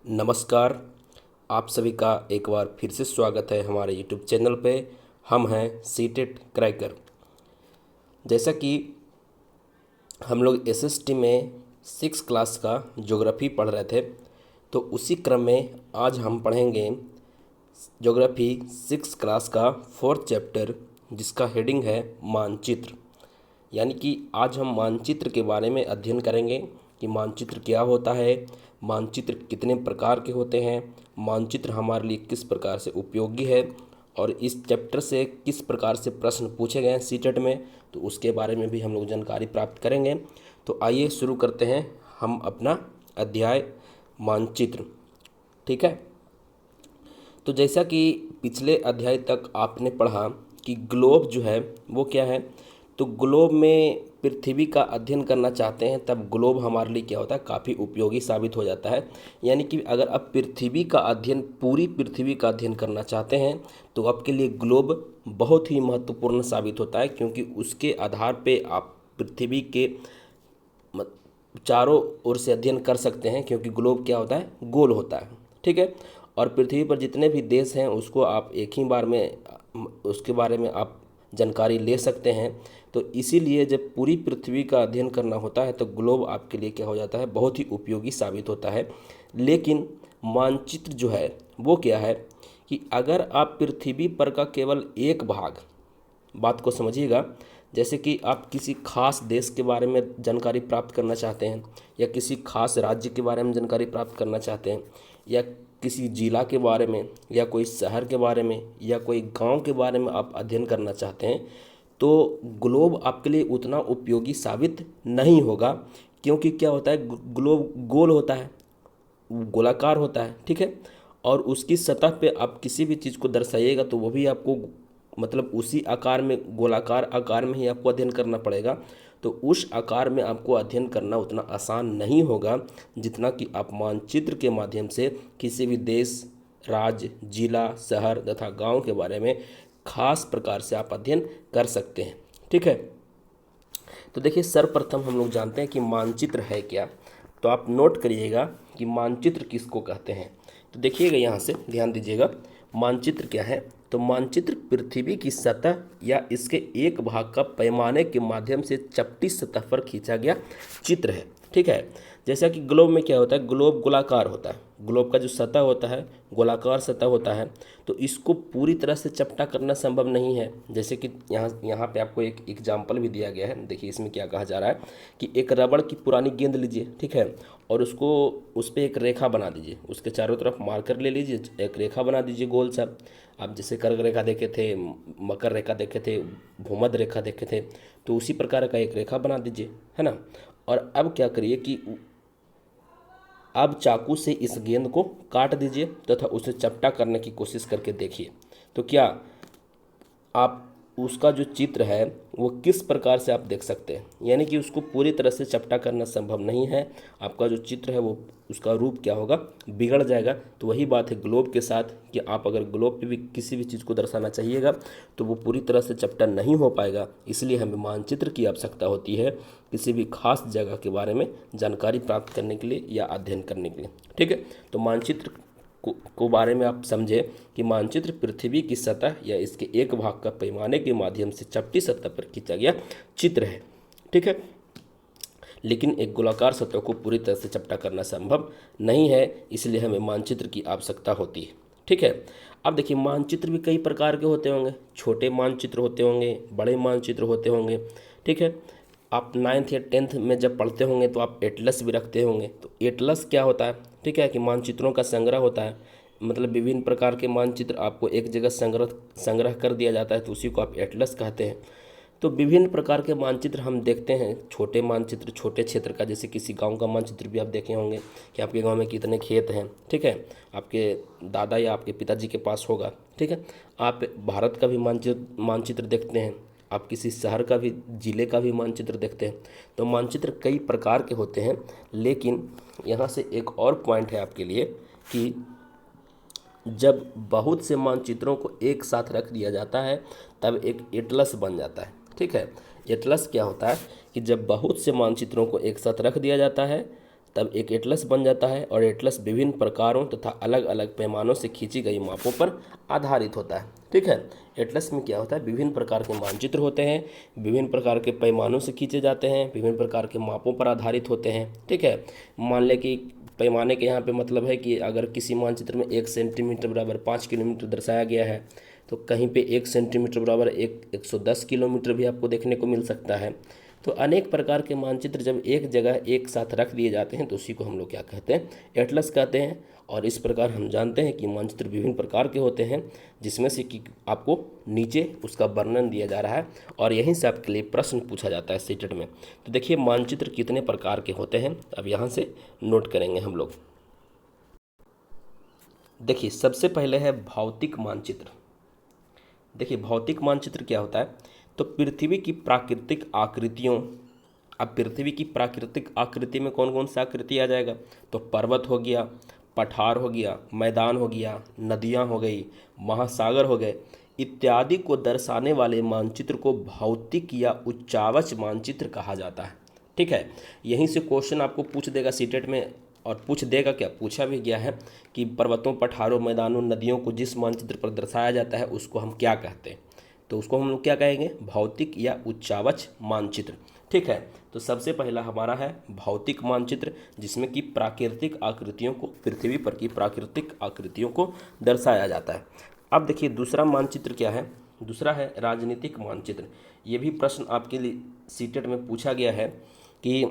नमस्कार। आप सभी का एक बार फिर से स्वागत है हमारे यूट्यूब चैनल पे। हम हैं सीटेट क्रैकर। जैसा कि हम लोग एसएसटी में 6 क्लास का ज्योग्राफी पढ़ रहे थे, तो उसी क्रम में आज हम पढ़ेंगे ज्योग्राफी 6 क्लास का 4th चैप्टर, जिसका हेडिंग है मानचित्र। यानी कि आज हम मानचित्र के बारे में अध्ययन करेंगे कि मानचित्र क्या होता है, मानचित्र कितने प्रकार के होते हैं, मानचित्र हमारे लिए किस प्रकार से उपयोगी है और इस चैप्टर से किस प्रकार से प्रश्न पूछे गए हैं सीटेट में, तो उसके बारे में भी हम लोग जानकारी प्राप्त करेंगे। तो आइए शुरू करते हैं हम अपना अध्याय मानचित्र। ठीक है। तो जैसा कि पिछले अध्याय तक आपने पढ़ा कि ग्लोब जो है वो क्या है, तो ग्लोब में पृथ्वी का अध्ययन करना चाहते हैं तब ग्लोब हमारे लिए क्या होता है, काफ़ी उपयोगी साबित हो जाता है। यानी कि अगर आप पृथ्वी का अध्ययन, पूरी पृथ्वी का अध्ययन करना चाहते हैं तो आपके लिए ग्लोब बहुत ही महत्वपूर्ण साबित होता है, क्योंकि उसके आधार पे आप पृथ्वी के चारों ओर से अध्ययन कर सकते हैं, क्योंकि ग्लोब क्या होता है, गोल होता है। ठीक है। और पृथ्वी पर जितने भी देश हैं उसको आप एक ही बार में उसके बारे में आप जानकारी ले सकते हैं। तो इसीलिए जब पूरी पृथ्वी का अध्ययन करना होता है तो ग्लोब आपके लिए क्या हो जाता है, बहुत ही उपयोगी साबित होता है। लेकिन मानचित्र जो है वो क्या है कि अगर आप पृथ्वी पर का केवल एक भाग, बात को समझिएगा, जैसे कि आप किसी खास देश के बारे में जानकारी प्राप्त करना चाहते हैं, या किसी खास राज्य के बारे में जानकारी प्राप्त करना चाहते हैं, या किसी जिला के बारे में, या कोई शहर के बारे में, या कोई गांव के बारे में आप अध्ययन करना चाहते हैं, तो ग्लोब आपके लिए उतना उपयोगी साबित नहीं होगा। क्योंकि क्या होता है, ग्लोब गोल होता है, गोलाकार होता है। ठीक है। और उसकी सतह पे आप किसी भी चीज़ को दर्शाइएगा तो वो भी आपको मतलब उसी आकार में, गोलाकार आकार में ही आपको अध्ययन करना पड़ेगा। तो उस आकार में आपको अध्ययन करना उतना आसान नहीं होगा जितना कि आप मानचित्र के माध्यम से किसी भी देश, राज्य, जिला, शहर तथा गांव के बारे में खास प्रकार से आप अध्ययन कर सकते हैं। ठीक है। तो देखिए, सर्वप्रथम हम लोग जानते हैं कि मानचित्र है क्या। तो आप नोट करिएगा कि मानचित्र किसको कहते हैं। तो देखिएगा, यहाँ से ध्यान दीजिएगा, मानचित्र क्या है। तो मानचित्र पृथ्वी की सतह या इसके एक भाग का पैमाने के माध्यम से चपटी सतह पर खींचा गया चित्र है। ठीक है। जैसा कि ग्लोब में क्या होता है, ग्लोब गोलाकार होता है, ग्लोब का जो सतह होता है गोलाकार सतह होता है। तो इसको पूरी तरह से चपटा करना संभव नहीं है। जैसे कि यहाँ पे आपको एक एग्जाम्पल भी दिया गया है। देखिए इसमें क्या कहा जा रहा है कि एक रबड़ की पुरानी गेंद लीजिए, ठीक है, और उसको उस पर एक रेखा बना दीजिए, उसके चारों तरफ मार्कर ले लीजिए, एक रेखा बना दीजिए गोल सा। आप जैसे कर्क रेखा देखे थे, मकर रेखा देखे थे, भूमध्य रेखा देखे थे, तो उसी प्रकार का एक रेखा बना दीजिए, है ना। और अब क्या करिए कि अब चाकू से इस गेंद को काट दीजिए तथा उसे चपटा करने की कोशिश करके देखिए। तो क्या आप उसका जो चित्र है वो किस प्रकार से आप देख सकते हैं। यानी कि उसको पूरी तरह से चपटा करना संभव नहीं है। आपका जो चित्र है वो, उसका रूप क्या होगा, बिगड़ जाएगा। तो वही बात है ग्लोब के साथ कि आप अगर ग्लोब पे भी किसी भी चीज़ को दर्शाना चाहिएगा तो वो पूरी तरह से चपटा नहीं हो पाएगा। इसलिए हमें मानचित्र की आवश्यकता होती है किसी भी खास जगह के बारे में जानकारी प्राप्त करने के लिए या अध्ययन करने के लिए। ठीक है। तो मानचित्र को बारे में आप समझे कि मानचित्र पृथ्वी की सतह या इसके एक भाग का पैमाने के माध्यम से चपटी सतह पर खींचा गया चित्र है। ठीक है। लेकिन एक गोलाकार सतह को पूरी तरह से चपटा करना संभव नहीं है, इसलिए हमें मानचित्र की आवश्यकता होती है। ठीक है। अब देखिए, मानचित्र भी कई प्रकार के होते होंगे। छोटे मानचित्र होते होंगे, बड़े मानचित्र होते होंगे। ठीक है। आप 9th या 10th में जब पढ़ते होंगे तो आप एटलस भी रखते होंगे। तो एटलस क्या होता है, ठीक है, कि मानचित्रों का संग्रह होता है। मतलब विभिन्न प्रकार के मानचित्र आपको एक जगह संग्रह कर दिया जाता है, तो उसी को आप एटलस कहते हैं। तो विभिन्न प्रकार के मानचित्र हम देखते हैं। छोटे मानचित्र, छोटे क्षेत्र का, जैसे किसी गांव का मानचित्र भी आप देखे होंगे कि आपके गांव में कितने खेत हैं। ठीक है। आपके दादा या आपके पिताजी के पास होगा। ठीक है। आप भारत का भी मानचित्र देखते हैं, आप किसी शहर का भी, ज़िले का भी मानचित्र देखते हैं। तो मानचित्र कई प्रकार के होते हैं। लेकिन यहाँ से एक और पॉइंट है आपके लिए कि जब बहुत से मानचित्रों को एक साथ रख दिया जाता है तब एक एटलस बन जाता है। ठीक है। एटलस क्या होता है कि जब बहुत से मानचित्रों को एक साथ रख दिया जाता है तब एक एटलस बन जाता है और एटलस विभिन्न प्रकारों तथा अलग अलग पैमानों से खींची गई मापों पर आधारित होता है। ठीक है, एटलस में क्या होता है, विभिन्न प्रकार के मानचित्र होते हैं, विभिन्न प्रकार के पैमानों से खींचे जाते हैं, विभिन्न प्रकार के मापों पर आधारित होते हैं। ठीक है, मान लें कि पैमाने के यहाँ पे मतलब है कि अगर किसी मानचित्र में 1 सेंटीमीटर बराबर 5 किलोमीटर दर्शाया गया है, तो कहीं पे 1 सेंटीमीटर बराबर 110 किलोमीटर भी आपको देखने को मिल सकता है। तो अनेक प्रकार के मानचित्र जब एक जगह एक साथ रख दिए जाते हैं तो उसी को हम लोग क्या कहते हैं, एटलस कहते हैं। और इस प्रकार हम जानते हैं कि मानचित्र विभिन्न प्रकार के होते हैं, जिसमें से कि आपको नीचे उसका वर्णन दिया जा रहा है और यहीं से आपके लिए प्रश्न पूछा जाता है सीटेट में। तो देखिए मानचित्र कितने प्रकार के होते हैं, अब यहाँ से नोट करेंगे हम लोग। देखिए सबसे पहले है भौतिक मानचित्र। देखिए भौतिक मानचित्र क्या होता है, तो पृथ्वी की प्राकृतिक आकृतियों, अब पृथ्वी की प्राकृतिक आकृति में कौन कौन सा आकृति आ जाएगा, तो पर्वत हो गया, पठार हो गया, मैदान हो गया, नदियाँ हो गई, महासागर हो गए इत्यादि को दर्शाने वाले मानचित्र को भौतिक या उच्चावच मानचित्र कहा जाता है। ठीक है, यहीं से क्वेश्चन आपको पूछ देगा सीटेट में, और पूछ देगा क्या, पूछा भी गया है कि पर्वतों, पठारों, मैदानों, नदियों को जिस मानचित्र पर दर्शाया जाता है उसको हम क्या कहते हैं, तो उसको हम लोग क्या कहेंगे, भौतिक या उच्चावच मानचित्र। ठीक है, तो सबसे पहला हमारा है भौतिक मानचित्र, जिसमें कि प्राकृतिक आकृतियों को, पृथ्वी पर की प्राकृतिक आकृतियों को दर्शाया जाता है। अब देखिए दूसरा मानचित्र क्या है, दूसरा है राजनीतिक मानचित्र। ये भी प्रश्न आपके लिए सीटेट में पूछा गया है कि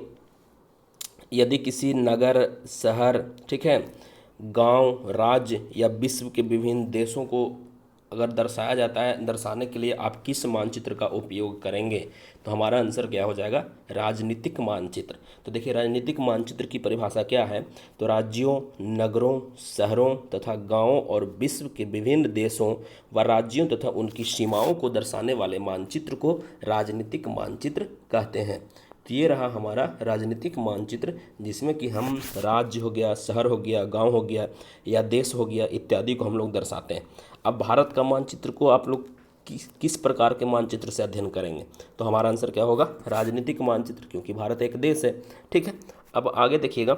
यदि किसी नगर, शहर, ठीक है, गांव, राज्य या विश्व के विभिन्न देशों को अगर दर्शाया जाता है, दर्शाने के लिए आप किस मानचित्र का उपयोग करेंगे, तो हमारा आंसर क्या हो जाएगा, राजनीतिक मानचित्र। तो देखिए राजनीतिक मानचित्र की परिभाषा क्या है, तो राज्यों, नगरों, शहरों तथा गांवों और विश्व के विभिन्न देशों व राज्यों तथा उनकी सीमाओं को दर्शाने वाले मानचित्र को राजनीतिक मानचित्र कहते हैं। तो ये रहा हमारा राजनीतिक मानचित्र, जिसमें कि हम राज्य हो गया, शहर हो गया, गांव हो गया या देश हो गया इत्यादि को हम लोग दर्शाते हैं। अब भारत का मानचित्र को आप लोग किस प्रकार के मानचित्र से अध्ययन करेंगे, तो हमारा आंसर क्या होगा, राजनीतिक मानचित्र, क्योंकि भारत एक देश है। ठीक है, अब आगे देखिएगा,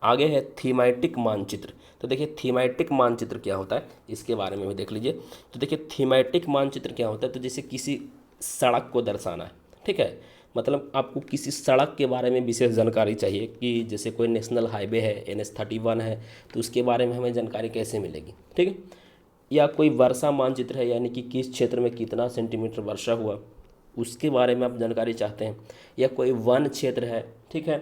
आगे है थीमैटिक मानचित्र। तो देखिए थीमैटिक मानचित्र क्या होता है, इसके बारे में भी देख लीजिए। तो देखिए थीमैटिक मानचित्र क्या होता है, तो जैसे किसी सड़क को दर्शाना है, ठीक है, मतलब आपको किसी सड़क के बारे में विशेष जानकारी चाहिए कि जैसे कोई नेशनल हाईवे है, NH-31 है, तो उसके बारे में हमें जानकारी कैसे मिलेगी। ठीक है, या कोई वर्षा मानचित्र है, यानी कि किस क्षेत्र में कितना सेंटीमीटर वर्षा हुआ उसके बारे में आप जानकारी चाहते हैं, या कोई वन क्षेत्र है, ठीक है,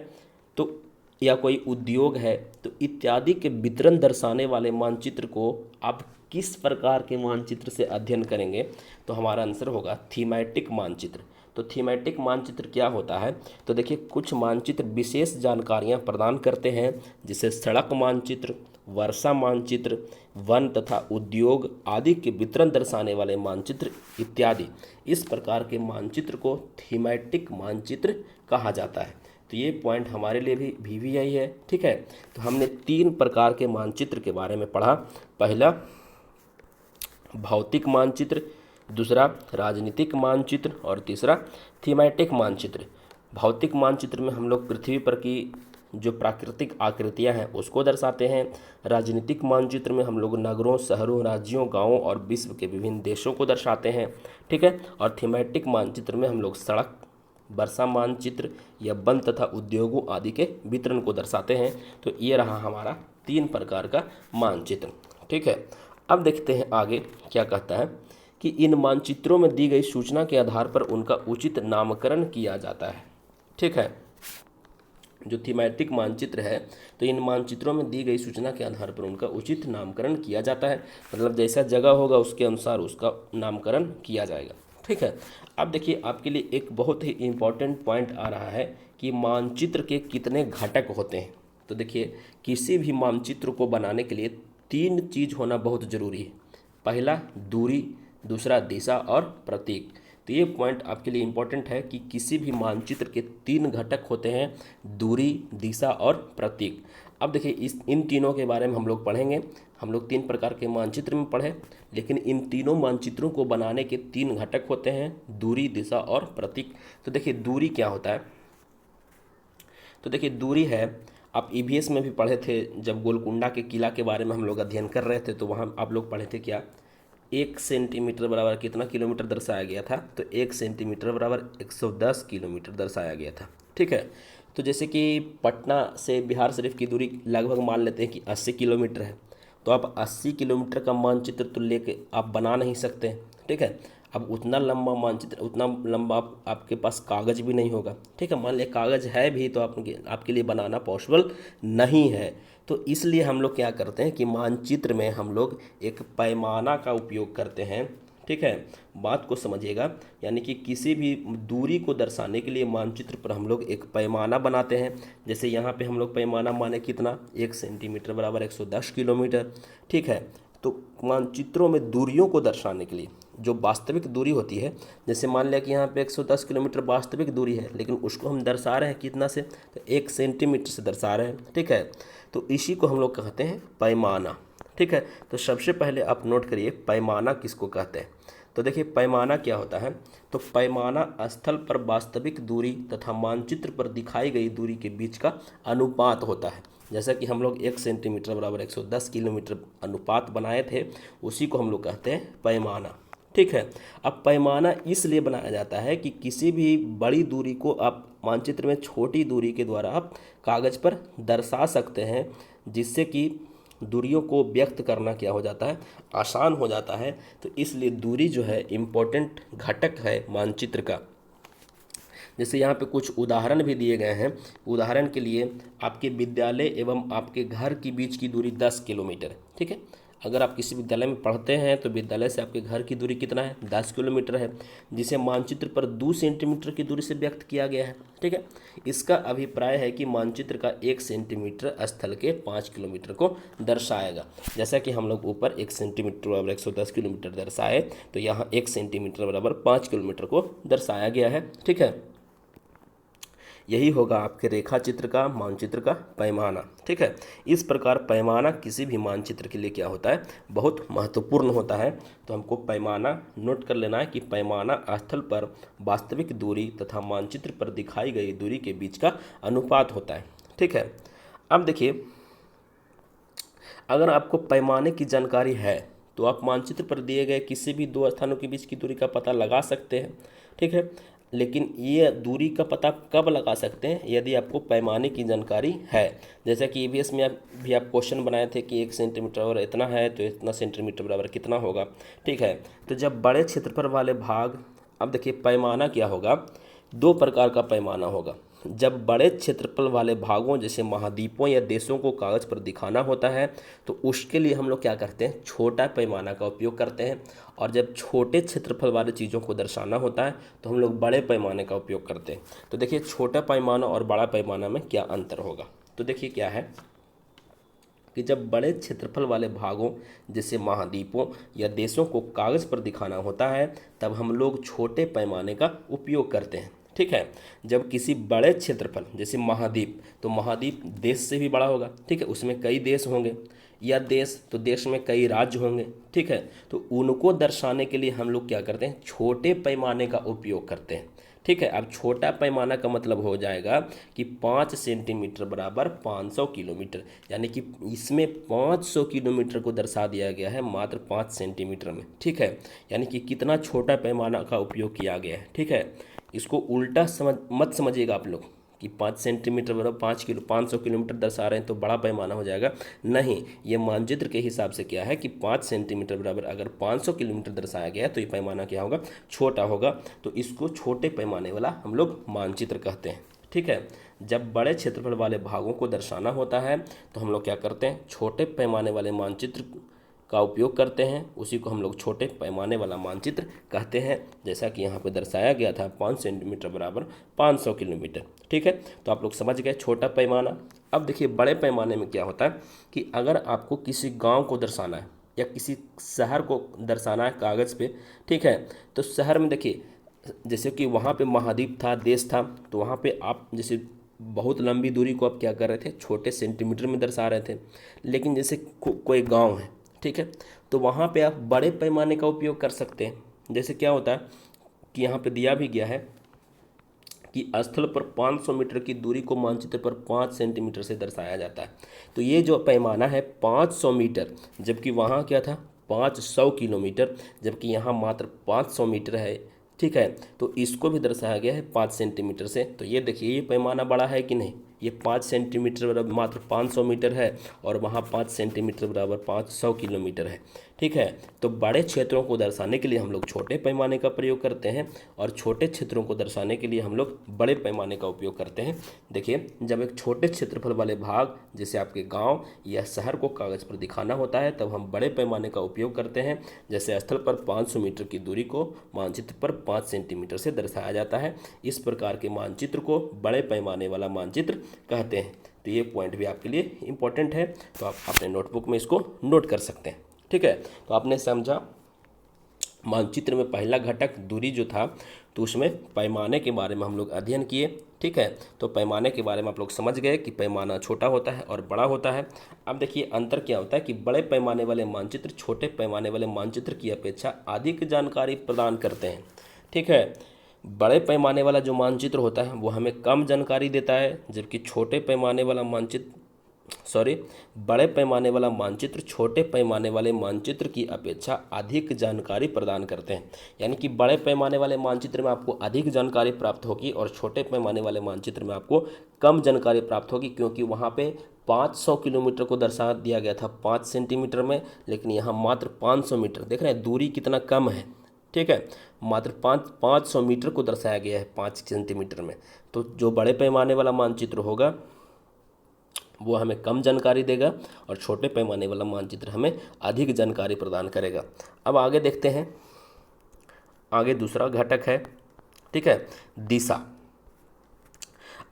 तो या कोई उद्योग है, तो इत्यादि के वितरण दर्शाने वाले मानचित्र को आप किस प्रकार के मानचित्र से अध्ययन करेंगे, तो हमारा आंसर होगा थीमैटिक मानचित्र। तो थीमैटिक मानचित्र क्या होता है, तो देखिए कुछ मानचित्र विशेष जानकारियां प्रदान करते हैं, जैसे सड़क मानचित्र, वर्षा मानचित्र, वन तथा उद्योग आदि के वितरण दर्शाने वाले मानचित्र इत्यादि। इस प्रकार के मानचित्र को थीमैटिक मानचित्र कहा जाता है। तो ये पॉइंट हमारे लिए भी VVI है। ठीक है, तो हमने 3 प्रकार के मानचित्र के बारे में पढ़ा, पहला भौतिक मानचित्र, दूसरा राजनीतिक मानचित्र और तीसरा थीमैटिक मानचित्र। भौतिक मानचित्र में हम लोग पृथ्वी पर की जो प्राकृतिक आकृतियां हैं उसको दर्शाते हैं। राजनीतिक मानचित्र में हम लोग नगरों, शहरों, राज्यों, गांवों और विश्व के विभिन्न देशों को दर्शाते हैं। ठीक है, और थीमैटिक मानचित्र में हम लोग सड़क, वर्षा मानचित्र या वन तथा उद्योगों आदि के वितरण को दर्शाते हैं। तो ये रहा हमारा 3 प्रकार का मानचित्र। ठीक है, अब देखते हैं आगे क्या कहता है कि इन मानचित्रों में दी गई सूचना के आधार पर उनका उचित नामकरण किया जाता है। ठीक है, जो थीमैटिक मानचित्र है, तो इन मानचित्रों में दी गई सूचना के आधार पर उनका उचित नामकरण किया जाता है, मतलब जैसा जगह होगा उसके अनुसार उसका नामकरण किया जाएगा। ठीक है, अब देखिए आपके लिए एक बहुत ही इम्पॉर्टेंट पॉइंट आ रहा है कि मानचित्र के कितने घटक होते हैं। तो देखिए किसी भी मानचित्र को बनाने के लिए 3 चीज़ होना बहुत ज़रूरी है। पहला दूरी, दूसरा दिशा और प्रतीक। तो ये पॉइंट आपके लिए इम्पोर्टेंट है कि किसी भी मानचित्र के 3 घटक होते हैं, दूरी, दिशा और प्रतीक। अब देखिए इन तीनों के बारे में हम लोग पढ़ेंगे। हम लोग 3 प्रकार के मानचित्र में पढ़े, लेकिन इन तीनों मानचित्रों को बनाने के 3 घटक होते हैं, दूरी, दिशा और प्रतीक। तो देखिए दूरी क्या होता है, तो देखिए दूरी है, आप ईवीएस में भी पढ़े थे, जब गोलकुंडा के किला के बारे में हम लोग अध्ययन कर रहे थे तो वहाँ आप लोग पढ़े थे क्या, 1 सेंटीमीटर बराबर कितना किलोमीटर दर्शाया गया था, तो 1 सेंटीमीटर बराबर 110 किलोमीटर दर्शाया गया था। ठीक है, तो जैसे कि पटना से बिहार शरीफ की दूरी लगभग मान लेते हैं कि 80 किलोमीटर है, तो आप 80 किलोमीटर का मानचित्र तो लेके आप बना नहीं सकते। ठीक है, अब उतना लंबा मानचित्र, उतना लंबा आपके पास कागज़ भी नहीं होगा। ठीक है, मान लिया कागज़ है भी तो आपके लिए बनाना पॉसिबल नहीं है। तो इसलिए हम लोग क्या करते हैं कि मानचित्र में हम लोग एक पैमाना का उपयोग करते हैं। ठीक है, बात को समझिएगा, यानी कि किसी भी दूरी को दर्शाने के लिए मानचित्र पर हम लोग एक पैमाना बनाते हैं। जैसे यहाँ पे हम लोग पैमाना माने कितना, 1 सेंटीमीटर बराबर 110 किलोमीटर। ठीक है, तो मानचित्रों में दूरियों को दर्शाने के लिए जो वास्तविक दूरी होती है, जैसे मान लिया कि यहाँ पे 110 किलोमीटर वास्तविक दूरी है, लेकिन उसको हम दर्शा रहे हैं कितना से, तो 1 सेंटीमीटर से दर्शा रहे हैं। ठीक है, तो इसी को हम लोग कहते हैं पैमाना। ठीक है, तो सबसे पहले आप नोट करिए पैमाना किसको कहते हैं। तो देखिए पैमाना क्या होता है, तो पैमाना स्थल पर वास्तविक दूरी तथा मानचित्र पर दिखाई गई दूरी के बीच का अनुपात होता है। जैसा कि हम लोग 1 सेंटीमीटर बराबर 110 किलोमीटर अनुपात बनाए थे, उसी को हम लोग कहते हैं पैमाना। ठीक है, अब पैमाना इसलिए बनाया जाता है कि किसी भी बड़ी दूरी को आप मानचित्र में छोटी दूरी के द्वारा आप कागज़ पर दर्शा सकते हैं, जिससे कि दूरियों को व्यक्त करना क्या हो जाता है, आसान हो जाता है। तो इसलिए दूरी जो है इम्पोर्टेंट घटक है मानचित्र का। जैसे यहाँ पे कुछ उदाहरण भी दिए गए हैं। उदाहरण के लिए आपके विद्यालय एवं आपके घर के बीच की दूरी 10 किलोमीटर है। ठीक है, अगर आप किसी विद्यालय में पढ़ते हैं तो विद्यालय से आपके घर की दूरी कितना है, 10 किलोमीटर है, जिसे मानचित्र पर 2 सेंटीमीटर की दूरी से व्यक्त किया गया है। ठीक है, इसका अभिप्राय है कि मानचित्र का 1 सेंटीमीटर स्थल के 5 किलोमीटर को दर्शाएगा। जैसा कि हम लोग ऊपर 1 सेंटीमीटर बराबर 110 किलोमीटर दर्शाए, तो यहाँ 1 सेंटीमीटर बराबर 5 किलोमीटर को दर्शाया गया है। ठीक है, यही होगा आपके रेखा चित्र का, मानचित्र का पैमाना। ठीक है, इस प्रकार पैमाना किसी भी मानचित्र के लिए क्या होता है, बहुत महत्वपूर्ण होता है। तो हमको पैमाना नोट कर लेना है कि पैमाना स्थल पर वास्तविक दूरी तथा मानचित्र पर दिखाई गई दूरी के बीच का अनुपात होता है। ठीक है, अब देखिए अगर आपको पैमाने की जानकारी है तो आप मानचित्र पर दिए गए किसी भी दो स्थानों के बीच की दूरी का पता लगा सकते हैं। ठीक है, लेकिन ये दूरी का पता कब लगा सकते हैं, यदि आपको पैमाने की जानकारी है। जैसा कि ईवीएस में भी आप क्वेश्चन बनाए थे कि 1 सेंटीमीटर और इतना है तो इतना सेंटीमीटर बराबर कितना होगा। ठीक है, तो जब बड़े क्षेत्रफल वाले भाग, अब देखिए पैमाना क्या होगा, 2 प्रकार का पैमाना होगा। जब बड़े क्षेत्रफल वाले भागों जैसे महाद्वीपों या देशों को कागज़ पर दिखाना होता है तो उसके लिए हम लोग क्या करते हैं, छोटा पैमाना का उपयोग करते हैं। और जब छोटे क्षेत्रफल वाली चीज़ों को दर्शाना होता है तो हम लोग बड़े पैमाने का उपयोग करते हैं। तो देखिए छोटा पैमाना और बड़ा पैमाना में क्या अंतर होगा। तो देखिए क्या है कि जब बड़े क्षेत्रफल वाले भागों जैसे महाद्वीपों या देशों को कागज़ पर दिखाना होता है तब हम लोग छोटे पैमाने का उपयोग करते हैं। ठीक है, जब किसी बड़े क्षेत्रफल जैसे महाद्वीप, तो महाद्वीप देश से भी बड़ा होगा। ठीक है, उसमें कई देश होंगे, या देश तो देश में कई राज्य होंगे। ठीक है, तो उनको दर्शाने के लिए हम लोग क्या करते हैं, छोटे पैमाने का उपयोग करते हैं। ठीक है, अब छोटा पैमाना का मतलब हो जाएगा कि 5 सेंटीमीटर बराबर 500 किलोमीटर, यानी कि इसमें 500 किलोमीटर को दर्शा दिया गया है मात्र 5 सेंटीमीटर में। ठीक है, यानी कि कितना छोटा पैमाना का उपयोग किया गया है। ठीक है, इसको उल्टा मत समझिएगा आप लोग कि 5 सेंटीमीटर बराबर 500 किलोमीटर दर्शा रहे हैं तो बड़ा पैमाना हो जाएगा। नहीं, ये मानचित्र के हिसाब से क्या है कि 5 सेंटीमीटर बराबर अगर 500 किलोमीटर दर्शाया गया तो ये पैमाना क्या होगा, छोटा होगा। तो इसको छोटे पैमाने वाला हम लोग मानचित्र कहते हैं। ठीक है, जब बड़े क्षेत्रफल वाले भागों को दर्शाना होता है तो हम लोग क्या करते हैं, छोटे पैमाने वाले मानचित्र का उपयोग करते हैं, उसी को हम लोग छोटे पैमाने वाला मानचित्र कहते हैं। जैसा कि यहाँ पे दर्शाया गया था 5 सेंटीमीटर बराबर 500 किलोमीटर। ठीक है, तो आप लोग समझ गए छोटा पैमाना। अब देखिए बड़े पैमाने में क्या होता है कि अगर आपको किसी गांव को दर्शाना है या किसी शहर को दर्शाना है कागज़ पे, ठीक है, तो शहर में देखिए जैसे कि वहाँ पे महाद्वीप था, देश था, तो वहाँ पे आप जैसे बहुत लंबी दूरी को आप क्या कर रहे थे, छोटे सेंटीमीटर में दर्शा रहे थे। लेकिन जैसे कोई गाँव है, ठीक है, तो वहाँ पे आप बड़े पैमाने का उपयोग कर सकते हैं। जैसे क्या होता है कि यहाँ पे दिया भी गया है कि स्थल पर 500 मीटर की दूरी को मानचित्र पर 5 सेंटीमीटर से दर्शाया जाता है। तो ये जो पैमाना है 500 मीटर, जबकि वहाँ क्या था 500 किलोमीटर, जबकि यहाँ मात्र 500 मीटर है। ठीक है, तो इसको भी दर्शाया गया है 5 सेंटीमीटर से। तो ये देखिए ये पैमाना बड़ा है कि नहीं, ये 5 सेंटीमीटर बराबर मात्र 500 मीटर है और वहाँ 5 सेंटीमीटर बराबर 500 किलोमीटर है। ठीक है, तो बड़े क्षेत्रों को दर्शाने के लिए हम लोग छोटे पैमाने का प्रयोग करते हैं और छोटे क्षेत्रों को दर्शाने के लिए हम लोग बड़े पैमाने का उपयोग करते हैं। देखिए, जब एक छोटे क्षेत्रफल वाले भाग जैसे आपके गांव या शहर को कागज़ पर दिखाना होता है तब हम बड़े पैमाने का उपयोग करते हैं। जैसे स्थल पर 500 मीटर की दूरी को मानचित्र पर 5 सेंटीमीटर से दर्शाया जाता है। इस प्रकार के मानचित्र को बड़े पैमाने वाला मानचित्र कहते हैं। तो ये पॉइंट भी आपके लिए इम्पोर्टेंट है, तो आप अपने नोटबुक में इसको नोट कर सकते हैं। ठीक है, तो आपने समझा मानचित्र में पहला घटक दूरी जो था, तो उसमें पैमाने के बारे में हम लोग अध्ययन किए। ठीक है, तो पैमाने के बारे में आप लोग समझ गए कि पैमाना छोटा होता है और बड़ा होता है। अब देखिए अंतर क्या होता है कि बड़े पैमाने वाले मानचित्र छोटे पैमाने वाले मानचित्र की अपेक्षा अधिक जानकारी प्रदान करते हैं। ठीक है, बड़े पैमाने वाला जो मानचित्र होता है वो हमें कम जानकारी देता है, जबकि बड़े पैमाने वाला मानचित्र छोटे पैमाने वाले मानचित्र की अपेक्षा अधिक जानकारी प्रदान करते हैं। यानी कि बड़े पैमाने वाले मानचित्र में आपको अधिक जानकारी प्राप्त होगी और छोटे पैमाने वाले मानचित्र में आपको कम जानकारी प्राप्त होगी, क्योंकि वहाँ पे 500 किलोमीटर को दर्शा दिया गया था 5 सेंटीमीटर में, लेकिन यहाँ मात्र 500 मीटर। देख रहे हैं दूरी कितना कम है। ठीक है, मात्र 500 मीटर को दर्शाया गया है 5 सेंटीमीटर में। तो जो बड़े पैमाने वाला मानचित्र होगा वो हमें कम जानकारी देगा और छोटे पैमाने वाला मानचित्र हमें अधिक जानकारी प्रदान करेगा। अब आगे देखते हैं, आगे दूसरा घटक है। ठीक है, दिशा।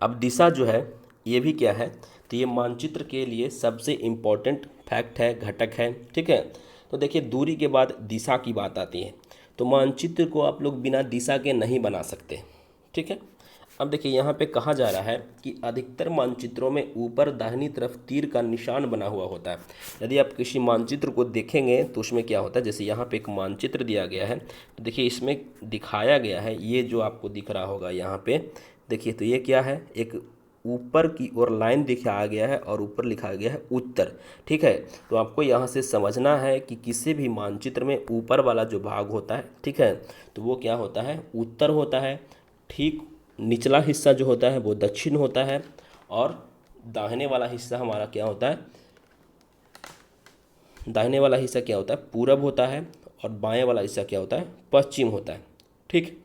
अब दिशा जो है ये भी क्या है, तो ये मानचित्र के लिए सबसे इम्पोर्टेंट फैक्ट है, घटक है। ठीक है, तो देखिए दूरी के बाद दिशा की बात आती है, तो मानचित्र को आप लोग बिना दिशा के नहीं बना सकते। ठीक है, अब देखिए यहाँ पे कहा जा रहा है कि अधिकतर मानचित्रों में ऊपर दाहिनी तरफ तीर का निशान बना हुआ होता है। यदि आप किसी मानचित्र को देखेंगे तो उसमें क्या होता है, जैसे यहाँ पे एक मानचित्र दिया गया है, तो देखिए इसमें दिखाया गया है, ये जो आपको दिख रहा होगा यहाँ पे देखिए, तो ये क्या है, एक ऊपर की ओर लाइन दिखाया गया है और ऊपर लिखा गया है उत्तर। ठीक है, तो आपको यहाँ से समझना है कि किसी भी मानचित्र में ऊपर वाला जो भाग होता है, ठीक है, तो वो क्या होता है, उत्तर होता है। ठीक निचला हिस्सा जो होता है वो दक्षिण होता है और दाहिने वाला हिस्सा हमारा क्या होता है, दाहिने वाला हिस्सा क्या होता है, पूरब होता है और बाएं वाला हिस्सा क्या होता है, पश्चिम होता है। ठीक,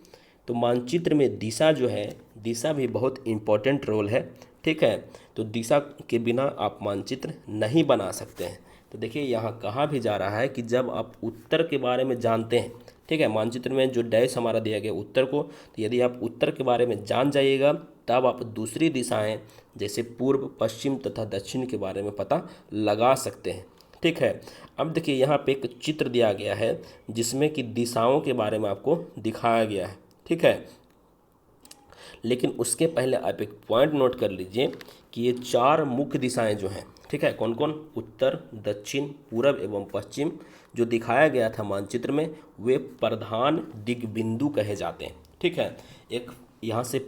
तो मानचित्र में दिशा जो है, दिशा भी बहुत इम्पोर्टेंट रोल है। ठीक है, तो दिशा के बिना आप मानचित्र नहीं बना सकते हैं। तो देखिए यहाँ कहा भी जा रहा है कि जब आप उत्तर के बारे में जानते हैं, ठीक है, मानचित्र में जो डैश हमारा दिया गया उत्तर को, तो यदि आप उत्तर के बारे में जान जाइएगा तब आप दूसरी दिशाएं जैसे पूर्व, पश्चिम तथा दक्षिण के बारे में पता लगा सकते हैं। ठीक है, अब देखिए यहाँ पे एक चित्र दिया गया है जिसमें कि दिशाओं के बारे में आपको दिखाया गया है। ठीक है, लेकिन उसके पहले आप एक पॉइंट नोट कर लीजिए कि ये 4 मुख्य दिशाएं जो हैं, ठीक है, कौन कौन, उत्तर, दक्षिण, पूरब एवं पश्चिम, जो दिखाया गया था मानचित्र में, वे प्रधान दिग्बिंदु कहे जाते हैं। ठीक है, एक यहाँ से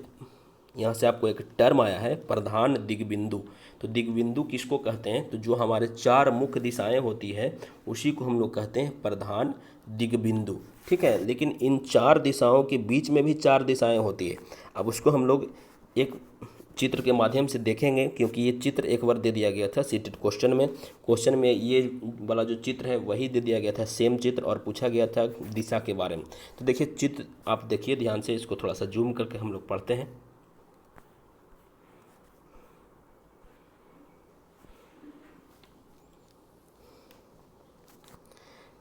आपको एक टर्म आया है प्रधान दिग्बिंदु। तो दिग्बिंदु किसको कहते हैं, तो जो हमारे 4 मुख्य दिशाएं होती है उसी को हम लोग कहते हैं प्रधान दिग्बिंदु। ठीक है, लेकिन इन 4 दिशाओं के बीच में भी 4 दिशाएं होती है। अब उसको हम लोग एक चित्र के माध्यम से देखेंगे, क्योंकि ये चित्र एक बार दे दिया गया था सीटेड क्वेश्चन में ये वाला जो चित्र है वही दे दिया गया था, सेम चित्र, और पूछा गया था दिशा के बारे में। तो देखिए चित्र आप देखिए ध्यान से, इसको थोड़ा सा जूम करके हम लोग पढ़ते हैं।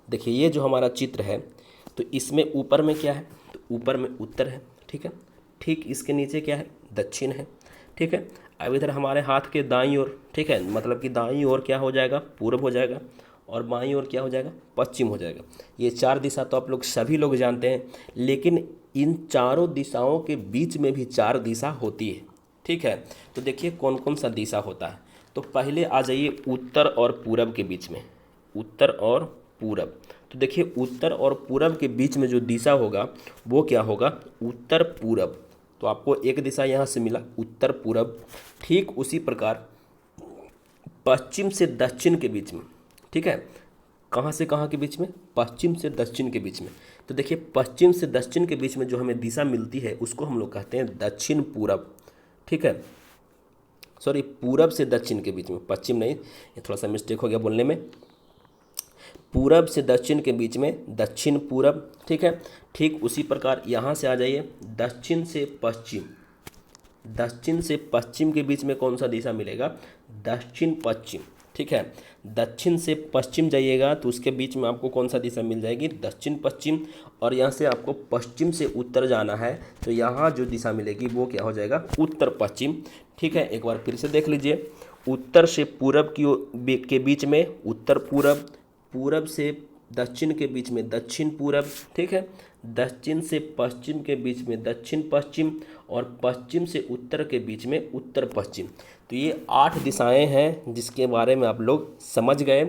देखिए ये जो हमारा चित्र है, तो इसमें ऊपर में क्या है, तो ऊपर में उत्तर है। ठीक है, ठीक इसके नीचे क्या है, दक्षिण है। ठीक है, अब इधर हमारे हाथ के दाईं ओर, ठीक है, मतलब कि दाईं ओर क्या हो जाएगा, पूर्व हो जाएगा, और बाईं ओर क्या हो जाएगा, पश्चिम हो जाएगा। ये 4 दिशा तो आप लोग सभी लोग जानते हैं, लेकिन इन चारों दिशाओं के बीच में भी 4 दिशा होती है। ठीक है, तो देखिए कौन कौन सा दिशा होता है। तो पहले आ जाइए उत्तर और पूरब के बीच में, उत्तर और पूरब। तो देखिए उत्तर और पूरब के बीच में जो दिशा होगा वो क्या होगा, उत्तर पूरब। तो आपको एक दिशा यहाँ से मिला उत्तर पूरब। ठीक उसी प्रकार पश्चिम से दक्षिण के बीच में, ठीक है, कहाँ से कहाँ के बीच में, पश्चिम से दक्षिण के बीच में। तो देखिए पश्चिम से दक्षिण के बीच में जो हमें दिशा मिलती है उसको हम लोग कहते हैं दक्षिण पूरब, ठीक है, सॉरी पूरब से दक्षिण के बीच में, पश्चिम नहीं, ये थोड़ा सा मिस्टेक हो गया बोलने में, पूरब से दक्षिण के बीच में दक्षिण पूरब, ठीक है। ठीक उसी प्रकार यहाँ से आ जाइए दक्षिण से पश्चिम, दक्षिण से पश्चिम के बीच में कौन सा दिशा मिलेगा, दक्षिण पश्चिम, ठीक है। दक्षिण से पश्चिम जाइएगा तो उसके बीच में आपको कौन सा दिशा मिल जाएगी, दक्षिण पश्चिम। और यहाँ से आपको पश्चिम से उत्तर जाना है तो यहाँ जो दिशा मिलेगी वो क्या हो जाएगा, उत्तर पश्चिम, ठीक है। एक बार फिर से देख लीजिए, उत्तर से पूरब के बीच में उत्तर पूरब, पूरब से दक्षिण के बीच में दक्षिण पूरब, ठीक है। दक्षिण से पश्चिम के बीच में दक्षिण पश्चिम और पश्चिम से उत्तर के बीच में उत्तर पश्चिम। तो ये 8 दिशाएं हैं जिसके बारे में आप लोग समझ गए,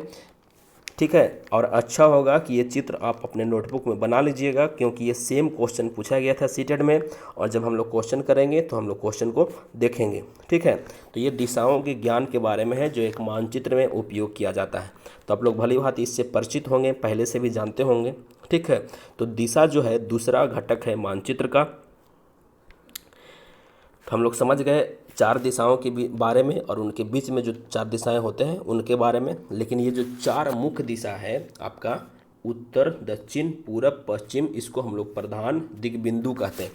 ठीक है। और अच्छा होगा कि ये चित्र आप अपने नोटबुक में बना लीजिएगा क्योंकि ये सेम क्वेश्चन पूछा गया था सीटेट में, और जब हम लोग क्वेश्चन करेंगे तो हम लोग क्वेश्चन को देखेंगे, ठीक है। तो ये दिशाओं के ज्ञान के बारे में है जो एक मानचित्र में उपयोग किया जाता है। तो आप लोग भली भांति इससे परिचित होंगे, पहले से भी जानते होंगे, ठीक है। तो दिशा जो है दूसरा घटक है मानचित्र का। तो हम लोग समझ गए 4 दिशाओं के बारे में और उनके बीच में जो 4 दिशाएं होते हैं उनके बारे में। लेकिन ये जो 4 मुख्य दिशा है आपका उत्तर दक्षिण पूरब पश्चिम, इसको हम लोग प्रधान दिग्बिंदु कहते हैं।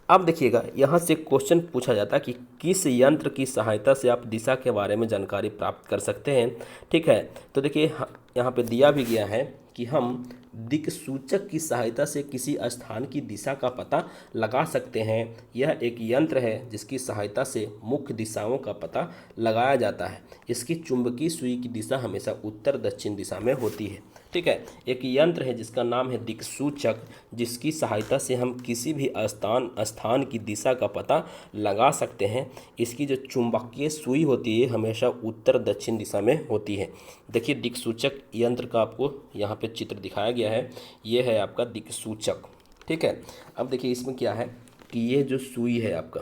अब देखिएगा यहाँ से क्वेश्चन पूछा जाता है कि किस यंत्र की सहायता से आप दिशा के बारे में जानकारी प्राप्त कर सकते हैं, ठीक है। तो देखिए यहाँ पे दिया भी गया है कि हम दिक् सूचक की सहायता से किसी स्थान की दिशा का पता लगा सकते हैं। यह एक यंत्र है जिसकी सहायता से मुख्य दिशाओं का पता लगाया जाता है। इसकी चुंबकीय सुई की दिशा हमेशा उत्तर दक्षिण दिशा में होती है, ठीक है। एक यंत्र है जिसका नाम है दिक् सूचक, जिसकी सहायता से हम किसी भी स्थान की दिशा का पता लगा सकते हैं। इसकी जो चुंबकीय सुई होती है हमेशा उत्तर दक्षिण दिशा में होती है। देखिए दिक् सूचक यंत्र का आपको यहाँ पे चित्र दिखाया गया है, ये है आपका दिक् सूचक, ठीक है। अब देखिए इसमें क्या है कि ये जो सुई है आपका,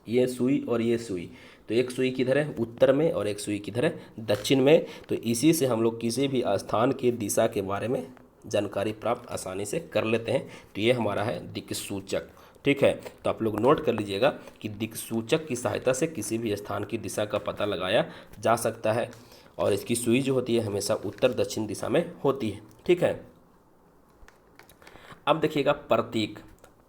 ये सुई और ये सुई, तो एक सुई किधर है, उत्तर में, और एक सुई किधर है, दक्षिण में। तो इसी से हम लोग किसी भी स्थान की दिशा के बारे में जानकारी प्राप्त आसानी से कर लेते हैं। तो ये हमारा है दिक् सूचक, ठीक है। तो आप लोग नोट कर लीजिएगा कि दिक् सूचक की सहायता से किसी भी स्थान की दिशा का पता लगाया जा सकता है और इसकी सुई जो होती है हमेशा उत्तर दक्षिण दिशा में होती है, ठीक है। अब देखिएगा प्रतीक,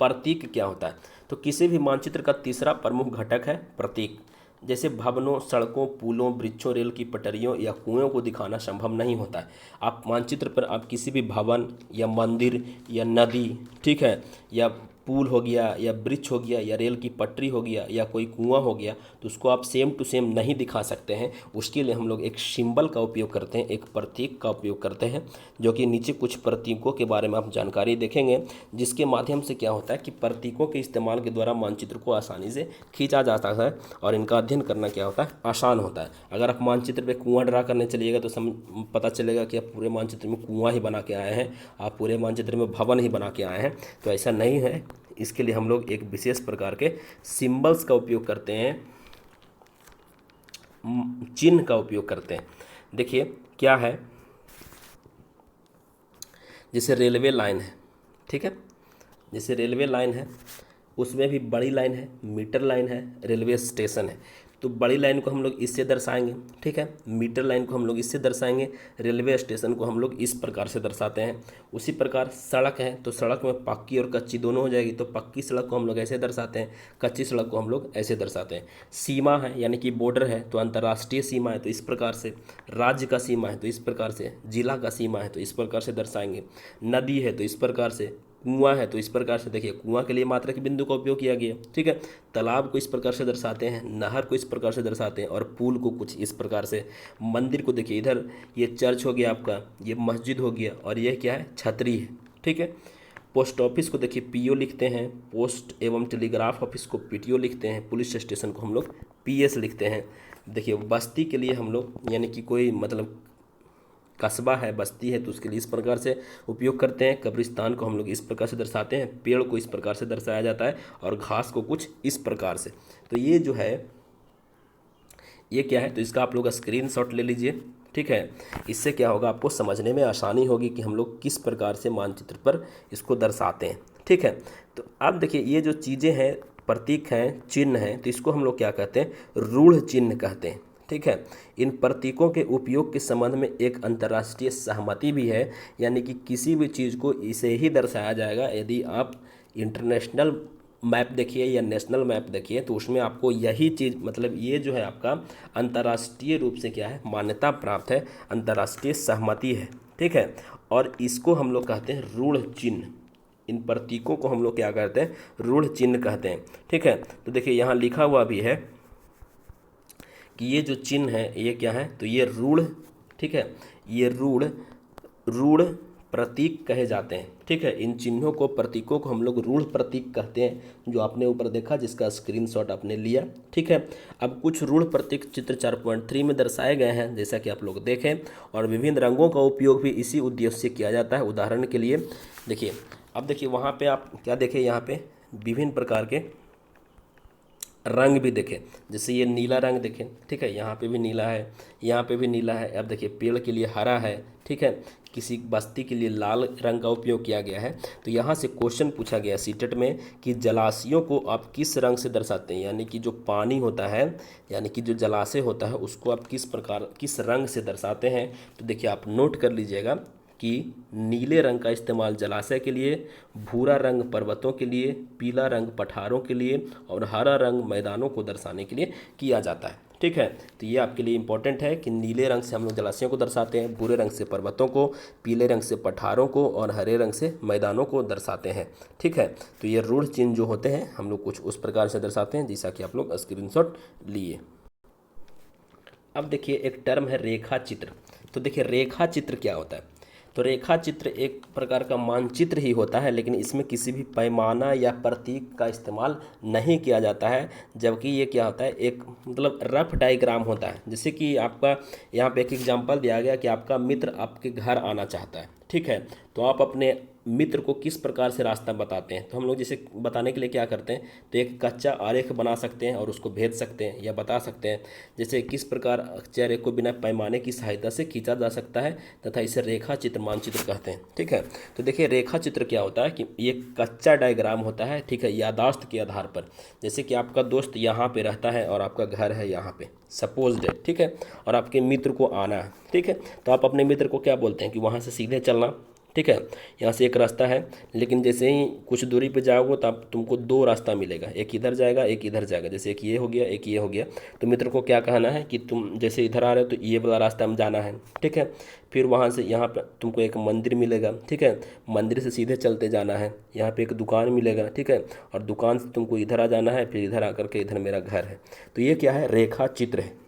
प्रतीक क्या होता है। तो किसी भी मानचित्र का तीसरा प्रमुख घटक है प्रतीक। जैसे भवनों, सड़कों, पुलों, वृक्षों, रेल की पटरियों या कुएं को दिखाना संभव नहीं होता है। आप मानचित्र पर आप किसी भी भवन या मंदिर या नदी, ठीक है, या पुल हो गया या वृक्ष हो गया या रेल की पटरी हो गया या कोई कुआं हो गया, तो उसको आप सेम टू सेम नहीं दिखा सकते हैं। उसके लिए हम लोग एक सिंबल का उपयोग करते हैं, एक प्रतीक का उपयोग करते हैं, जो कि नीचे कुछ प्रतीकों के बारे में आप जानकारी देखेंगे, जिसके माध्यम से क्या होता है कि प्रतीकों के इस्तेमाल के द्वारा मानचित्र को आसानी से खींचा जाता है और इनका अध्ययन करना क्या होता है, आसान होता है। अगर आप मानचित्र पर कुआं ड्रा करने चलिएगा तो पता चलेगा कि आप पूरे मानचित्र में कुआं ही बना के आए हैं, आप पूरे मानचित्र में भवन ही बना के आए हैं, तो ऐसा नहीं है। इसके लिए हम लोग एक विशेष प्रकार के सिंबल्स का उपयोग करते हैं, चिन्ह का उपयोग करते हैं। देखिए क्या है, जैसे रेलवे लाइन है, ठीक है, जैसे रेलवे लाइन है उसमें भी बड़ी लाइन है, मीटर लाइन है, रेलवे स्टेशन है। तो बड़ी लाइन को हम लोग इससे दर्शाएंगे, ठीक है, मीटर लाइन को हम लोग इससे दर्शाएंगे, रेलवे स्टेशन को हम लोग इस प्रकार से दर्शाते हैं। उसी प्रकार सड़क है तो सड़क में पक्की और कच्ची दोनों हो जाएगी, तो पक्की सड़क को हम लोग ऐसे दर्शाते हैं, कच्ची सड़क को हम लोग ऐसे दर्शाते हैं। सीमा है यानी कि बॉर्डर है तो अंतर्राष्ट्रीय सीमा है तो इस प्रकार से, राज्य का सीमा है तो इस प्रकार से, जिला का सीमा है तो इस प्रकार से दर्शाएंगे, नदी है तो इस प्रकार से, कुआं है तो इस प्रकार से। देखिए कुआं के लिए मात्रक बिंदु का उपयोग किया गया, ठीक है। तालाब को इस प्रकार से दर्शाते हैं, नहर को इस प्रकार से दर्शाते हैं और पुल को कुछ इस प्रकार से। मंदिर को देखिए, इधर ये चर्च हो गया आपका, ये मस्जिद हो गया और यह क्या है, छतरी है, ठीक है। पोस्ट ऑफिस को देखिए पीओ लिखते हैं, पोस्ट एवं टेलीग्राफ ऑफिस को पीटीओ लिखते हैं, पुलिस स्टेशन को हम लोग पीएस लिखते हैं। देखिए बस्ती के लिए हम लोग यानी कि कोई मतलब कस्बा है, बस्ती है, तो उसके लिए इस प्रकार से उपयोग करते हैं। कब्रिस्तान को हम लोग इस प्रकार से दर्शाते हैं, पेड़ को इस प्रकार से दर्शाया जाता है, और घास को कुछ इस प्रकार से। तो ये जो है ये क्या है, तो इसका आप लोग स्क्रीनशॉट ले लीजिए, ठीक है। इससे क्या होगा, आपको समझने में आसानी होगी कि हम लोग किस प्रकार से मानचित्र पर इसको दर्शाते हैं, ठीक है। तो अब देखिए ये जो चीज़ें हैं, प्रतीक हैं, चिन्ह हैं, तो इसको हम लोग क्या कहते हैं, रूढ़ चिन्ह कहते हैं, ठीक है। इन प्रतीकों के उपयोग के संबंध में एक अंतर्राष्ट्रीय सहमति भी है, यानी कि किसी भी चीज़ को इसे ही दर्शाया जाएगा। यदि आप इंटरनेशनल मैप देखिए या नेशनल मैप देखिए, तो उसमें आपको यही चीज़, मतलब ये जो है आपका अंतर्राष्ट्रीय रूप से क्या है, मान्यता प्राप्त है, अंतर्राष्ट्रीय सहमति है, ठीक है। और इसको हम लोग कहते हैं रूढ़ चिन्ह। इन प्रतीकों को हम लोग क्या कहते हैं, रूढ़ चिन्ह कहते हैं, ठीक है। तो देखिए यहाँ लिखा हुआ भी है कि ये जो चिन्ह है ये क्या है, तो ये रूढ़, ठीक है, ये रूढ़ प्रतीक कहे जाते हैं, ठीक है। इन चिन्हों को, प्रतीकों को हम लोग रूढ़ प्रतीक कहते हैं, जो आपने ऊपर देखा, जिसका स्क्रीनशॉट आपने लिया, ठीक है। अब कुछ रूढ़ प्रतीक चित्र 4.3 में दर्शाए गए हैं, जैसा कि आप लोग देखें, और विभिन्न रंगों का उपयोग भी इसी उद्देश्य से किया जाता है। उदाहरण के लिए देखिए, अब देखिए वहाँ पे आप क्या देखें, यहाँ पे विभिन्न प्रकार के रंग भी देखें, जैसे ये नीला रंग देखें, ठीक है, यहाँ पे भी नीला है, यहाँ पे भी नीला है। अब देखिए पेड़ के लिए हरा है, ठीक है, किसी बस्ती के लिए लाल रंग का उपयोग किया गया है। तो यहाँ से क्वेश्चन पूछा गया सीटेट में कि जलाशयों को आप किस रंग से दर्शाते हैं, यानी कि जो पानी होता है, यानी कि जो जलाशय होता है, उसको आप किस प्रकार, किस रंग से दर्शाते हैं। तो देखिए आप नोट कर लीजिएगा कि नीले रंग का इस्तेमाल जलाशय के लिए, भूरा रंग पर्वतों के लिए, पीला रंग पठारों के लिए, और हरा रंग मैदानों को दर्शाने के लिए किया जाता है, ठीक है। तो ये आपके लिए इंपॉर्टेंट है कि नीले रंग से हम लोग जलाशयों को दर्शाते हैं, भूरे रंग से पर्वतों को, पीले रंग से पठारों को, और हरे रंग से मैदानों को दर्शाते हैं, ठीक है। तो ये रूढ़ चिन्ह जो होते हैं हम लोग कुछ उस प्रकार से दर्शाते हैं, जैसा कि आप लोग स्क्रीनशॉट लिए। अब देखिए एक टर्म है रेखा चित्र। तो देखिए रेखा चित्र क्या होता है, तो रेखा चित्र एक प्रकार का मानचित्र ही होता है, लेकिन इसमें किसी भी पैमाना या प्रतीक का इस्तेमाल नहीं किया जाता है। जबकि ये क्या होता है, एक मतलब रफ डायग्राम होता है। जैसे कि आपका यहाँ पे एक एग्जांपल दिया गया कि आपका मित्र आपके घर आना चाहता है, ठीक है, तो आप अपने मित्र को किस प्रकार से रास्ता बताते हैं। तो हम लोग जैसे बताने के लिए क्या करते हैं, तो एक कच्चा आरेख बना सकते हैं और उसको भेज सकते हैं या बता सकते हैं, जैसे किस प्रकार कच्चे आरेख को बिना पैमाने की सहायता से खींचा जा सकता है, तथा इसे रेखा चित्र मानचित्र कहते हैं, ठीक है। तो देखिए रेखा चित्र क्या होता है कि ये कच्चा डायग्राम होता है, ठीक है, यादाश्त के आधार पर। जैसे कि आपका दोस्त यहाँ पे रहता है और आपका घर है यहाँ पे, सपोज्ड है, ठीक है, और आपके मित्र को आना है, ठीक है, तो आप अपने मित्र को क्या बोलते हैं कि वहाँ से सीधे चलना, ठीक है, यहाँ से एक रास्ता है, लेकिन जैसे ही कुछ दूरी पे जाओगे तो आप तुमको दो रास्ता मिलेगा, एक इधर जाएगा एक इधर जाएगा, जैसे एक ये हो गया एक ये हो गया। तो मित्र को क्या कहना है कि तुम जैसे इधर आ रहे हो तो ये वाला रास्ता में जाना है, ठीक है। फिर वहाँ से यहाँ पर तुमको एक मंदिर मिलेगा, ठीक है, मंदिर से सीधे चलते जाना है, यहाँ पे एक दुकान मिलेगा, ठीक है, और दुकान से तुमको इधर आ जाना है, फिर इधर आकर के इधर मेरा घर है। तो ये क्या है, रेखा चित्र है,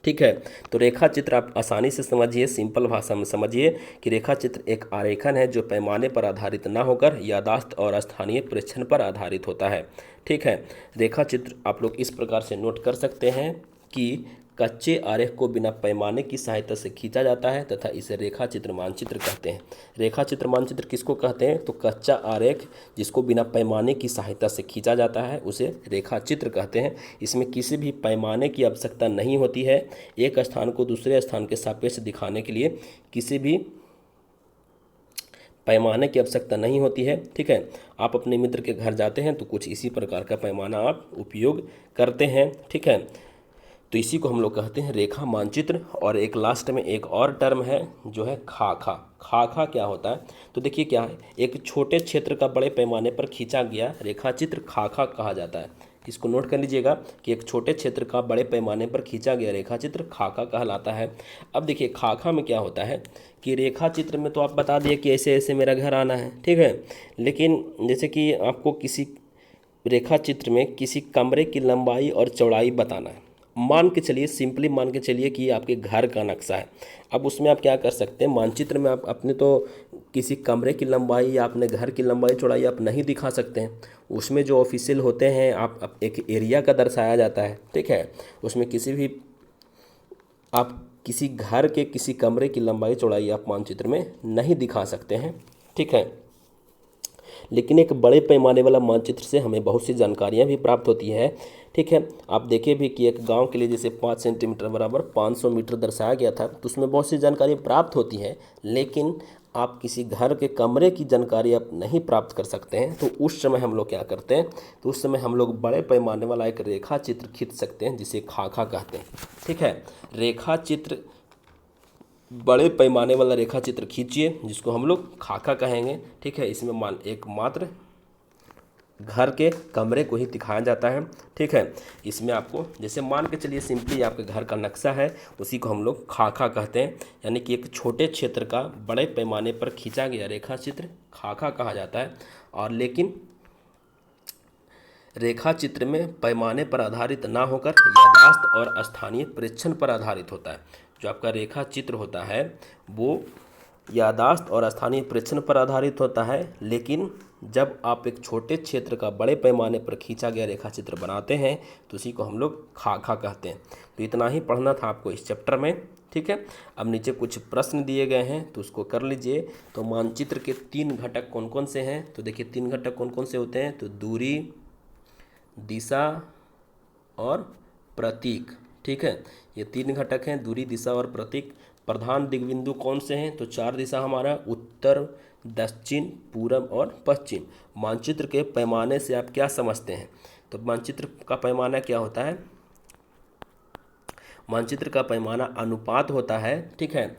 ठीक है। तो रेखा चित्र आप आसानी से समझिए, सिंपल भाषा में समझिए कि रेखा चित्र एक आरेखन है जो पैमाने पर आधारित ना होकर यादाश्त और स्थानीय प्रेक्षण पर आधारित होता है, ठीक है। रेखा चित्र आप लोग इस प्रकार से नोट कर सकते हैं कि कच्चे आरेख को बिना पैमाने की सहायता से खींचा जाता है तथा इसे रेखा चित्र मानचित्र कहते हैं। रेखा चित्र मानचित्र किसको कहते हैं, तो कच्चा आरेख जिसको बिना पैमाने की सहायता से खींचा जाता है उसे रेखा चित्र कहते हैं। इसमें किसी भी पैमाने की आवश्यकता नहीं होती है। एक स्थान को दूसरे स्थान के सापेक्ष दिखाने के लिए किसी भी पैमाने की आवश्यकता नहीं होती है, ठीक है। आप अपने मित्र के घर जाते हैं तो कुछ इसी प्रकार का पैमाना आप उपयोग करते हैं, ठीक है। तो इसी को हम लोग कहते हैं रेखा मानचित्र। और एक लास्ट में एक और टर्म है जो है खाका। खाका क्या होता है, तो देखिए क्या है, एक छोटे क्षेत्र का बड़े पैमाने पर खींचा गया रेखाचित्र खाका कहा जाता है। इसको नोट कर लीजिएगा कि एक छोटे क्षेत्र का बड़े पैमाने पर खींचा गया रेखाचित्र खाका कहलाता है। अब देखिए खाका में क्या होता है कि रेखा चित्र में तो आप बता दिए कि ऐसे ऐसे मेरा घर आना है, ठीक है, लेकिन जैसे कि आपको किसी रेखा चित्र में किसी कमरे की लंबाई और चौड़ाई बताना है। मान के चलिए, सिंपली मान के चलिए कि आपके घर का नक्शा है। अब उसमें आप क्या कर सकते हैं, मानचित्र में आप अपने तो किसी कमरे की लंबाई या अपने घर की लंबाई चौड़ाई आप नहीं दिखा सकते हैं। उसमें जो ऑफिशियल होते हैं आप एक एरिया का दर्शाया जाता है, ठीक है, उसमें किसी भी आप किसी घर के किसी कमरे की लंबाई चौड़ाई आप मानचित्र में नहीं दिखा सकते हैं, ठीक है। लेकिन एक बड़े पैमाने वाला मानचित्र से हमें बहुत सी जानकारियाँ भी प्राप्त होती है, ठीक है। आप देखिए भी कि एक गांव के लिए जैसे 5 सेंटीमीटर बराबर 500 मीटर दर्शाया गया था, तो उसमें बहुत सी जानकारी प्राप्त होती है, लेकिन आप किसी घर के कमरे की जानकारी आप नहीं प्राप्त कर सकते हैं। तो उस समय हम लोग क्या करते हैं, तो उस समय हम लोग बड़े पैमाने वाला एक रेखा चित्र खींच सकते हैं, जिसे खाका कहते हैं, ठीक है। रेखा चित्र, बड़े पैमाने वाला रेखा चित्र खींचिए, जिसको हम लोग खाका कहेंगे, ठीक है। इसमें एकमात्र घर के कमरे को ही दिखाया जाता है, ठीक है। इसमें आपको जैसे मान के चलिए सिंपली आपके घर का नक्शा है, उसी को हम लोग खाका कहते हैं, यानी कि एक छोटे क्षेत्र का बड़े पैमाने पर खींचा गया रेखा चित्र खाका कहा जाता है। और लेकिन रेखा चित्र में पैमाने पर आधारित ना होकर याददाश्त और स्थानीय प्रेक्षण पर आधारित होता है। जो आपका रेखा चित्र होता है वो याददाश्त और स्थानीय प्रेक्षण पर आधारित होता है, लेकिन जब आप एक छोटे क्षेत्र का बड़े पैमाने पर खींचा गया रेखा चित्र बनाते हैं तो उसी को हम लोग खाका कहते हैं। तो इतना ही पढ़ना था आपको इस चैप्टर में, ठीक है। अब नीचे कुछ प्रश्न दिए गए हैं तो उसको कर लीजिए। तो मानचित्र के 3 घटक कौन कौन से हैं, तो देखिए 3 घटक कौन कौन से होते हैं, तो दूरी, दिशा और प्रतीक, ठीक है। ये 3 घटक हैं, दूरी, दिशा और प्रतीक। प्रधान दिग्बिंदु कौन से हैं, तो 4 दिशा हमारा उत्तर, दक्षिण, पूरब और पश्चिम। मानचित्र के पैमाने से आप क्या समझते हैं, तो मानचित्र का पैमाना क्या होता है, मानचित्र का पैमाना अनुपात होता है, ठीक है।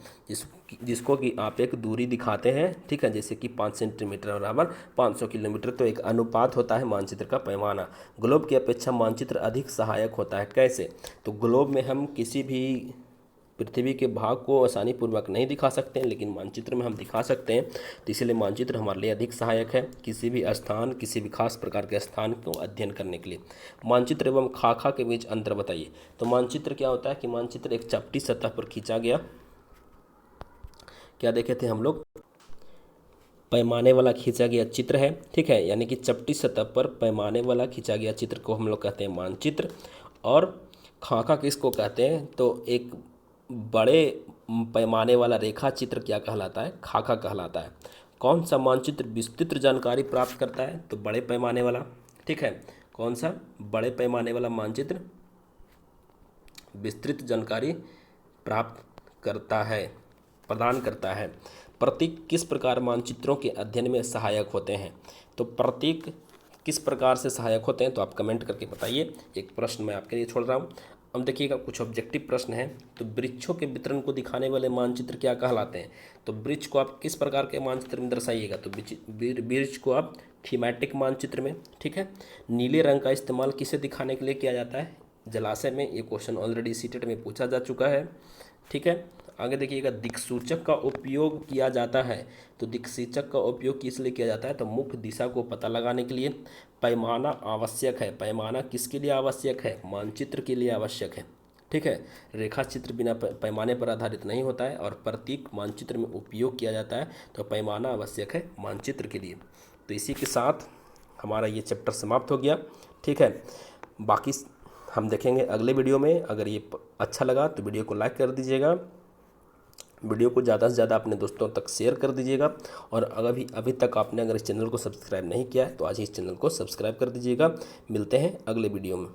जिसको कि आप एक दूरी दिखाते हैं, ठीक है, जैसे कि 5 सेंटीमीटर बराबर 500 किलोमीटर, तो एक अनुपात होता है मानचित्र का पैमाना। ग्लोब की अपेक्षा मानचित्र अधिक सहायक होता है, कैसे, तो ग्लोब में हम किसी भी पृथ्वी के भाग को आसानी पूर्वक नहीं दिखा सकते हैं, लेकिन मानचित्र में हम दिखा सकते हैं। तो इसलिए मानचित्र हमारे लिए अधिक सहायक है किसी भी स्थान, किसी भी खास प्रकार के स्थान को अध्ययन करने के लिए। मानचित्र एवं खाका के बीच अंतर बताइए। तो मानचित्र क्या होता है कि मानचित्र एक चपटी सतह पर खींचा गया, क्या देखे थे हम लोग, पैमाने वाला खींचा गया चित्र है, ठीक है, यानी कि चपटी सतह पर पैमाने वाला खींचा गया चित्र को हम लोग कहते हैं मानचित्र। और खाका किसको कहते हैं, तो एक बड़े पैमाने वाला रेखा चित्र क्या कहलाता है, खाका कहलाता है। कौन सा मानचित्र विस्तृत जानकारी प्राप्त करता है, तो बड़े पैमाने वाला, ठीक है। कौन सा बड़े पैमाने वाला मानचित्र विस्तृत जानकारी प्राप्त करता है, प्रदान करता है। प्रतीक किस प्रकार मानचित्रों के अध्ययन में सहायक होते हैं, तो प्रतीक किस प्रकार से सहायक होते हैं, तो आप कमेंट करके बताइए। एक प्रश्न मैं आपके लिए छोड़ रहा हूँ। अब देखिएगा कुछ ऑब्जेक्टिव प्रश्न है। तो वृक्षों के वितरण को दिखाने वाले मानचित्र क्या कहलाते हैं, तो वृक्ष को आप किस प्रकार के मानचित्र में दर्शाइएगा, तो वृक्ष को आप थीमेटिक मानचित्र में, ठीक है। नीले रंग का इस्तेमाल किसे दिखाने के लिए किया जाता है, जलाशय में। ये क्वेश्चन ऑलरेडी सीटेट में पूछा जा चुका है, ठीक है। आगे देखिएगा दिक्सूचक का उपयोग किया जाता है, तो दिक्सूचक का उपयोग किस लिए किया जाता है, तो मुख्य दिशा को पता लगाने के लिए। पैमाना आवश्यक है, पैमाना किसके लिए आवश्यक है, मानचित्र के लिए आवश्यक है, ठीक है। रेखा चित्र बिना पैमाने पर आधारित नहीं होता है। और प्रतीक मानचित्र में उपयोग किया जाता है, तो पैमाना आवश्यक है मानचित्र के लिए। तो इसी के साथ हमारा ये चैप्टर समाप्त हो गया, ठीक है। बाकी हम देखेंगे अगले वीडियो में। अगर ये अच्छा लगा तो वीडियो को लाइक कर दीजिएगा, वीडियो को ज़्यादा से ज़्यादा अपने दोस्तों तक शेयर कर दीजिएगा। और अभी तक आपने अगर इस चैनल को सब्सक्राइब नहीं किया है तो आज ही इस चैनल को सब्सक्राइब कर दीजिएगा। मिलते हैं अगले वीडियो में।